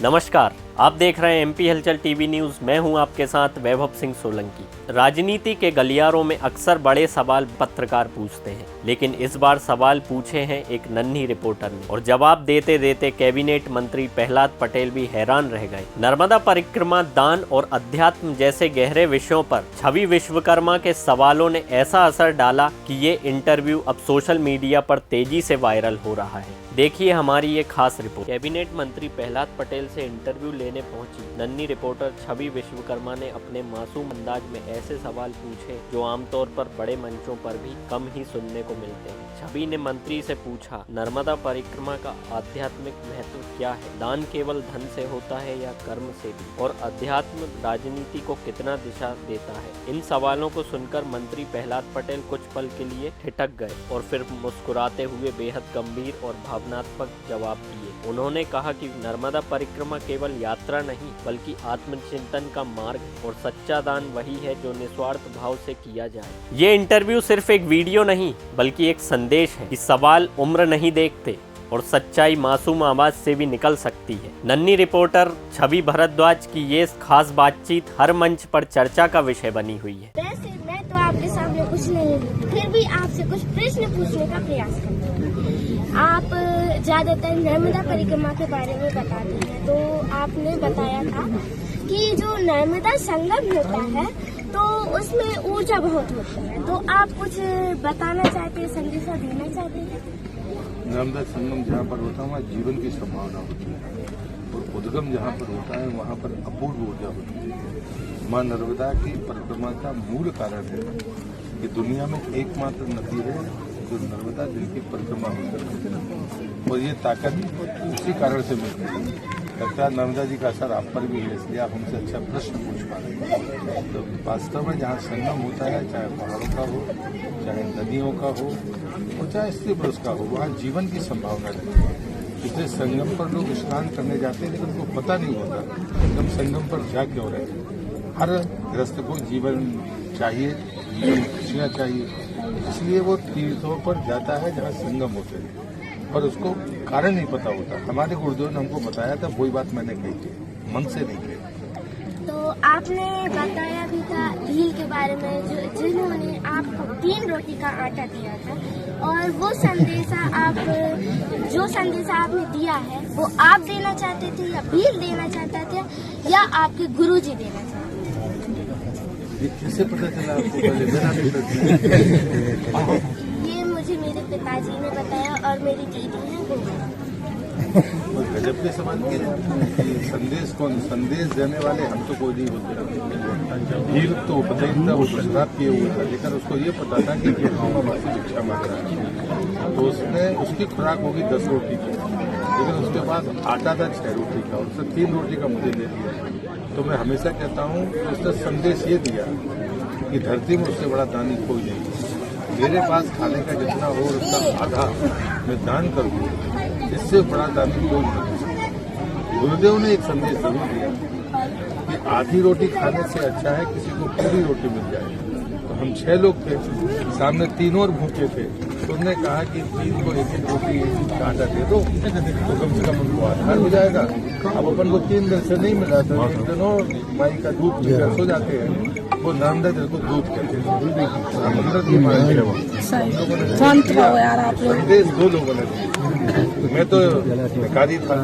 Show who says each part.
Speaker 1: नमस्कार, आप देख रहे हैं एमपी हलचल टीवी न्यूज़। मैं हूं आपके साथ वैभव सिंह सोलंकी। राजनीति के गलियारों में अक्सर बड़े सवाल पत्रकार पूछते हैं, लेकिन इस बार सवाल पूछे हैं एक नन्ही रिपोर्टर ने और जवाब देते देते कैबिनेट मंत्री प्रहलाद पटेल भी हैरान रह गए। नर्मदा परिक्रमा, दान और अध्यात्म जैसे गहरे विषयों पर छवि विश्वकर्मा के सवालों ने ऐसा असर डाला कि ये इंटरव्यू अब सोशल मीडिया पर तेजी से वायरल हो रहा है। देखिए हमारी ये खास रिपोर्ट। कैबिनेट मंत्री प्रहलाद पटेल से इंटरव्यू लेने पहुंची नन्ही रिपोर्टर छवि विश्वकर्मा ने अपने मासूम अंदाज में ऐसे सवाल पूछे जो आमतौर पर बड़े मंचों पर भी कम ही सुनने को मिलते हैं। छवि ने मंत्री से पूछा, नर्मदा परिक्रमा का आध्यात्मिक महत्व क्या है? दान केवल धन से होता है या कर्म से भी? और अध्यात्म राजनीति को कितना दिशा देता है? इन सवालों को सुनकर मंत्री प्रहलाद पटेल कुछ पल के लिए ठिठक गए और फिर मुस्कुराते हुए बेहद गंभीर और भावनात्मक जवाब दिए। उन्होंने कहा कि नर्मदा परिक्रमा केवल यात्रा नहीं बल्कि आत्मचिंतन का मार्ग और सच्चा दान वही है जो निस्वार्थ भाव से किया जाए। ये इंटरव्यू सिर्फ एक वीडियो नहीं बल्कि एक संदेश है कि सवाल उम्र नहीं देखते और सच्चाई मासूम आवाज से भी निकल सकती है। नन्ही रिपोर्टर छवि भारद्वाज की ये खास बातचीत हर मंच पर चर्चा का विषय बनी हुई है।
Speaker 2: वैसे मैं तो आपके सामने कुछ नहीं, फिर भी आपसे कुछ प्रश्न पूछने का प्रयास करती हूँ। आप ज्यादातर नर्मदा परिक्रमा के बारे में बताते हैं, तो आपने बताया था कि जो नर्मदा संगम होता है तो उसमें ऊर्जा बहुत होती है, तो आप कुछ बताना चाहते हैं, संदेशा देना चाहते हैं?
Speaker 3: नर्मदा संगम जहाँ पर होता है वहाँ जीवन की संभावना होती है और उद्गम जहाँ पर होता है वहाँ पर अपूर्व ऊर्जा होती है। माँ नर्मदा की परिक्रमा का मूल कारण है कि दुनिया में एकमात्र नदी है जो नर्मदा जिनकी परिक्रमा होती है और ये ताकत उसी कारण से मिलती है। लगता है नर्मदा जी का असर आप पर भी है, इसलिए आप हमसे अच्छा प्रश्न पूछ पा रहे हैं। तो वास्तव में जहाँ संगम होता है, चाहे पहाड़ों का हो, चाहे नदियों का हो और चाहे स्त्री पुरुष का हो, वहाँ जीवन की संभावना रहती है। इसलिए संगम पर लोग स्नान करने जाते हैं लेकिन उनको पता नहीं होता कि हम संगम पर जा क्यों रहे हैं। हर गृहस्थ को जीवन चाहिए, जीवन खुशियाँ चाहिए, इसलिए वो तीर्थों पर जाता है जहाँ संगम होते हैं और उसको कारण नहीं पता होता। हमारे गुरुदेव ने हमको बताया था, वही बात मैंने कही थी, मन से नहीं कही।
Speaker 2: तो आपने बताया भी था भील के बारे में, जिन्होंने आपको 3 रोटी का आटा दिया था, और वो संदेशा जो संदेशा आपने दिया है वो आप देना चाहते थे या भील देना चाहते थे या आपके गुरुजी देना चाहते थे?
Speaker 3: किससे पता चला आपको? पहले मेरा भी पता
Speaker 2: ये मुझे मेरे पिताजी ने बताया और मेरी दीदी है वो।
Speaker 3: गजब के सवाल किए। संदेश कौन? संदेश देने वाले हम तो कोई नहीं होते। भील तो पता ही था, वो शराब पिए हुआ था, लेकिन उसको ये पता था कि ये गाँव में वासी भिक्षा मांग रहा है, तो उसकी खुराक होगी 10 रोटी की, लेकिन उसके बाद आटा था 6 रोटी का, उसने 3 रोटी का मुझे दे दिया। तो मैं हमेशा कहता हूँ उसने संदेश ये दिया कि धरती में उससे बड़ा दानी कोई नहीं। मेरे पास खाने का जितना हो उसका आधा मैं दान कर दूँ, इससे बड़ा दानी कोई नहीं। गुरुदेव ने एक संदेश जरूर दिया कि आधी रोटी खाने से अच्छा है किसी को पूरी रोटी मिल जाए। तो हम 6 लोग थे, सामने 3 और भूखे थे, तो उन्होंने कहा कि 3 को 1-1 रोटी का आटा दे दो तो कम से कम उनको आधार हो जाएगा। अब अपन को 3 दिन से नहीं मिला था, एक दिन और माई का दूध पीकर सो जाते हैं, वो नर्मदा जल को दूध कहते हैं। संदेश 2 लोगों ने दिया, मैं तो भिखारी था,